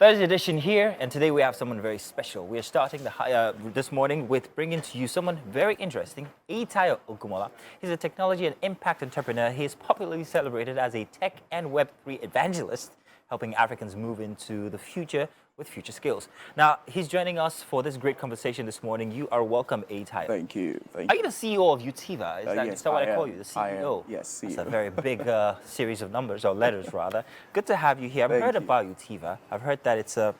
Thursday edition here, and today we have someone very special. We are starting this morning with bringing to you someone very interesting, Utiva Ogumola. He's a technology and impact entrepreneur. He is popularly celebrated as a tech and Web3 evangelist, helping Africans move into the future with future skills. Now, he's joining us for this great conversation this morning. You are welcome, Utiva. Thank you. Are you the CEO of Utiva? Is that what I call you, the CEO? I am. Yes, CEO. That's a very big series of numbers, or letters rather. Good to have you here. I've heard about Utiva. I've heard that it's a,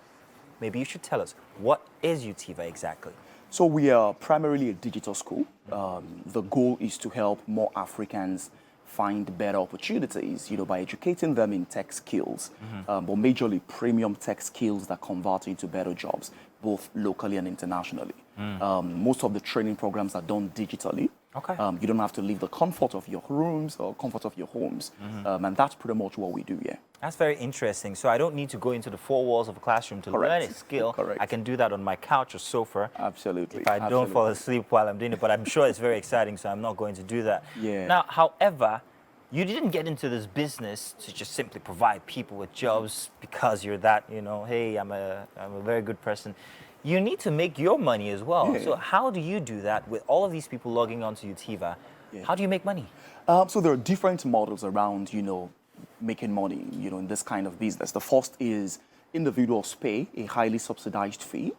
maybe you should tell us, what is Utiva exactly? So we are primarily a digital school. The goal is to help more Africans find better opportunities, by educating them in tech skills, but majorly premium tech skills that convert into better jobs, both locally and internationally. Most of the training programs are done digitally. Okay. You don't have to leave the comfort of your rooms or comfort of your homes. And that's pretty much what we do here. That's very interesting. So I don't need to go into the four walls of a classroom to learn a skill. Correct. I can do that on my couch or sofa. Absolutely. If I don't fall asleep while I'm doing it, but I'm sure it's very exciting, so I'm not going to do that. Yeah. Now, however, you didn't get into this business to just simply provide people with jobs because you're that, hey, I'm a very good person. You need to make your money as well. Yeah. So how do you do that with all of these people logging onto Utiva? Yeah. How do you make money? So there are different models around, making money, in this kind of business. The first is individuals pay a highly subsidized fee.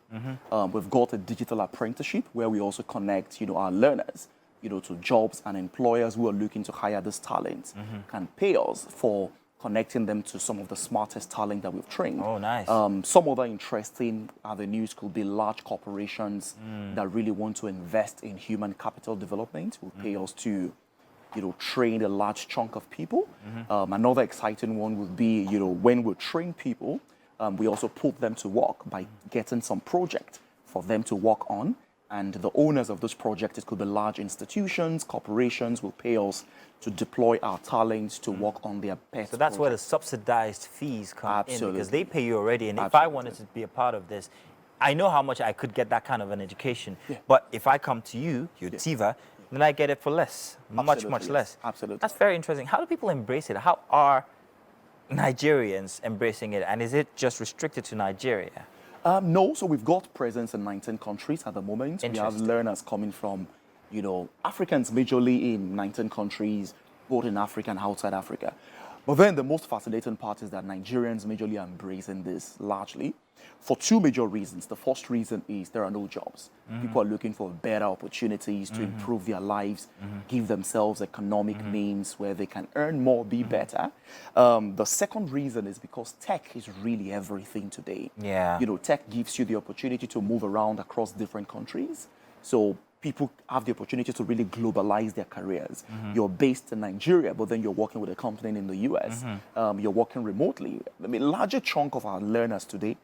We've got a digital apprenticeship where we also connect, our learners, to jobs and employers who are looking to hire this talent and pay us for connecting them to some of the smartest talent that we've trained. Oh, nice. Some other interesting avenues could be large corporations that really want to invest in human capital development, will pay us to train a large chunk of people. Another exciting one would be, when we train people, we also put them to work by getting some project for them to work on. And the owners of those projects, it could be large institutions, corporations, will pay us to deploy our talents to work on their pet So that's projects. where the subsidized fees come in, because they pay you already. And if I wanted to be a part of this, I know how much I could get that kind of an education. Yeah. But if I come to you, Utiva, then I get it for less, much less. Absolutely. That's very interesting. How do people embrace it? How are Nigerians embracing it? And is it just restricted to Nigeria? No, so we've got presence in 19 countries at the moment. We have Interesting. learners coming from, Africans majorly in 19 countries, both in Africa and outside Africa. But then the most fascinating part is that Nigerians majorly are embracing this largely for two major reasons. The first reason is there are no jobs. People are looking for better opportunities to improve their lives, give themselves economic means where they can earn more, be better. The second reason is because tech is really everything today. Yeah. Tech gives you the opportunity to move around across different countries. So people have the opportunity to really globalize their careers. You're based in Nigeria, but then you're working with a company in the US. You're working remotely. I mean, a larger chunk of our learners today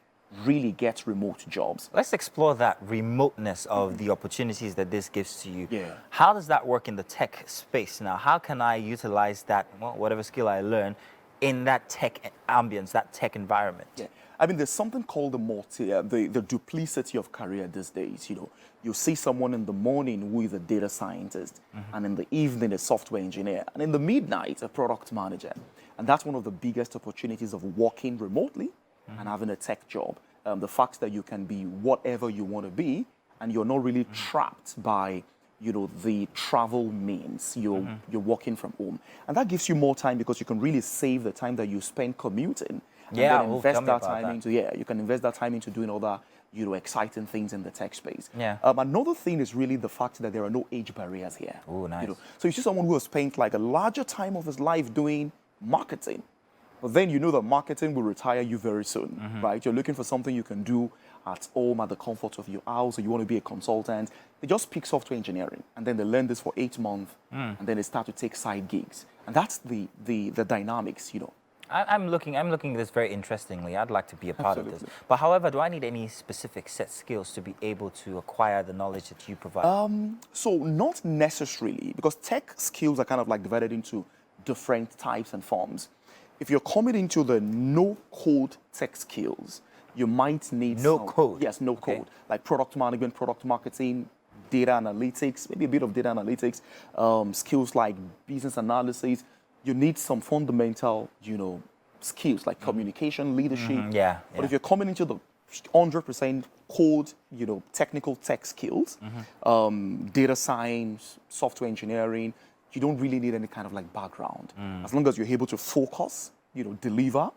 really get remote jobs. Let's explore that remoteness of the opportunities that this gives to you. Yeah. How does that work in the tech space now? How can I utilize that, whatever skill I learn, in that tech ambience, that tech environment? Yeah. I mean, there's something called the duplicity of career these days. You see someone in the morning who is a data scientist, and in the evening a software engineer, and in the midnight a product manager. And that's one of the biggest opportunities of working remotely and having a tech job. The fact that you can be whatever you want to be, and you're not really trapped by the travel means. You're working from home, and that gives you more time because you can really save the time that you spend commuting. And then invest that time into you can invest that time into doing other exciting things in the tech space. Yeah. Another thing is really the fact that there are no age barriers here. Oh, nice. So you see someone who has spent like a larger time of his life doing marketing, but then that marketing will retire you very soon, right? You're looking for something you can do at home, at the comfort of your house, or you want to be a consultant. They just pick software engineering, and then they learn this for 8 months, and then they start to take side gigs. And that's the dynamics, I'm looking at this very interestingly. I'd like to be a part of this. Absolutely. But however, do I need any specific set skills to be able to acquire the knowledge that you provide? So not necessarily, because tech skills are kind of like divided into different types and forms. If you're coming into the no-code tech skills, you might need No code? Yes, no code. Like product management, product marketing, data analytics, maybe a bit of data analytics, skills like business analysis. You need some fundamental, skills like communication, leadership. Yeah, But yeah. if you're coming into the 100% code, technical tech skills, data science, software engineering, you don't really need any kind of like background. As long as you're able to focus, deliver,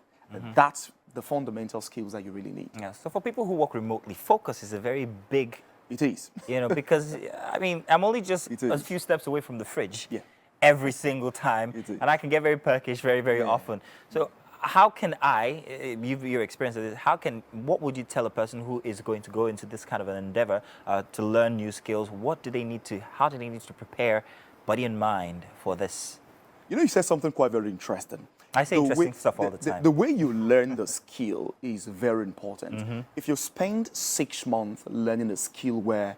that's the fundamental skills that you really need. Yeah. So for people who work remotely, focus is a very big, It is. because I mean, I'm only just It a is. few steps away from the fridge. Yeah. Every single time, It is. and I can get very perkish very, very often. So how can your experience of this, what would you tell a person who is going to go into this kind of an endeavor to learn new skills? How do they need to prepare body and mind for this? You said something quite very interesting. I say interesting stuff all the time. The way you learn the skill is very important. If you spend 6 months learning a skill where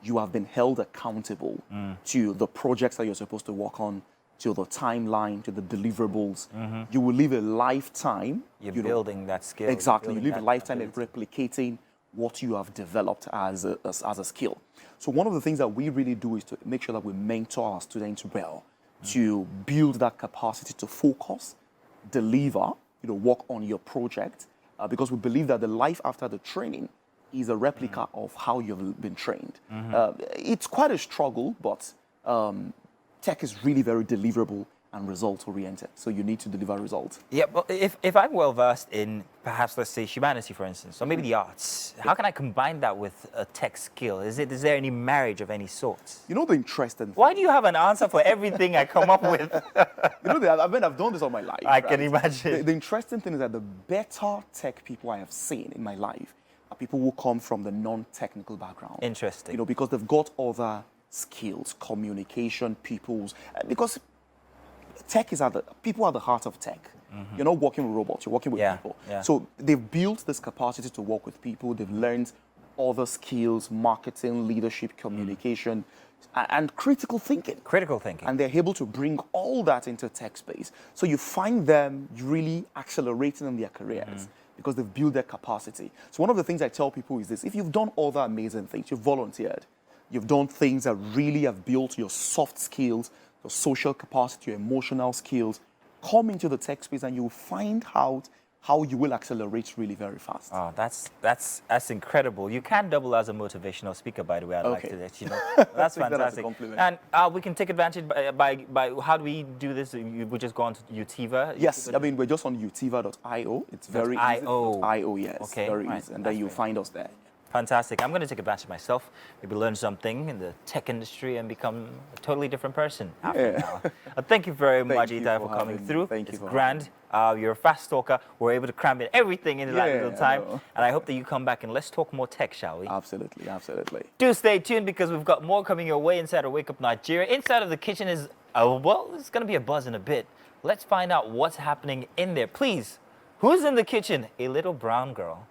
you have been held accountable to the projects that you're supposed to work on, to the timeline, to the deliverables, you will live a lifetime. You're building that skill. Exactly. You building live a that lifetime ability. replicating what you have developed as a skill. So one of the things that we really do is to make sure that we mentor our students well, to build that capacity to focus, deliver, work on your project, because we believe that the life after the training is a replica of how you've been trained. It's quite a struggle, but tech is really very deliverable and result-oriented. So you need to deliver results. Yeah, but if I'm well versed in perhaps, let's say, humanity, for instance, or maybe the arts, how can I combine that with a tech skill? Is there any marriage of any sort? The interesting thing, Why do you have an answer for everything I come up with? I've done this all my life. I can imagine. The interesting thing is that the better tech people I have seen in my life are people who come from the non-technical background. Interesting. Because they've got other skills, communication, because tech is people are the heart of tech. You're not working with robots, you're working with people. Yeah. So they've built this capacity to work with people. They've learned other skills, marketing, leadership, communication, and critical thinking. Critical thinking. And they're able to bring all that into tech space. So you find them really accelerating in their careers because they've built their capacity. So one of the things I tell people is this: if you've done other amazing things, you've volunteered, you've done things that really have built your soft skills, your social capacity, your emotional skills, come into the tech space and you'll find out how you will accelerate really very fast. Oh, that's incredible. You can double as a motivational speaker, by the way. I'd like to let you know. That's Take that as a fantastic. compliment. And we can take advantage by how do we do this? We just go on to Utiva? Yes, I mean, we're just on utiva.io. It's very easy. .io. .io, yes. Okay, Very right. easy. And then you'll find us there. Fantastic. I'm going to take advantage myself, maybe learn something in the tech industry and become a totally different person after now. Thank you very much, you Itai, for for coming having me. through. Thank you It's for grand. You're a fast talker. We're able to cram in everything into that Yeah, little I time. know. And I hope that you come back and let's talk more tech, shall we? Absolutely, absolutely. Do stay tuned because we've got more coming your way inside of Wake Up Nigeria. Inside of the kitchen is, it's going to be a buzz in a bit. Let's find out what's happening in there. Please, who's in the kitchen? A little brown girl.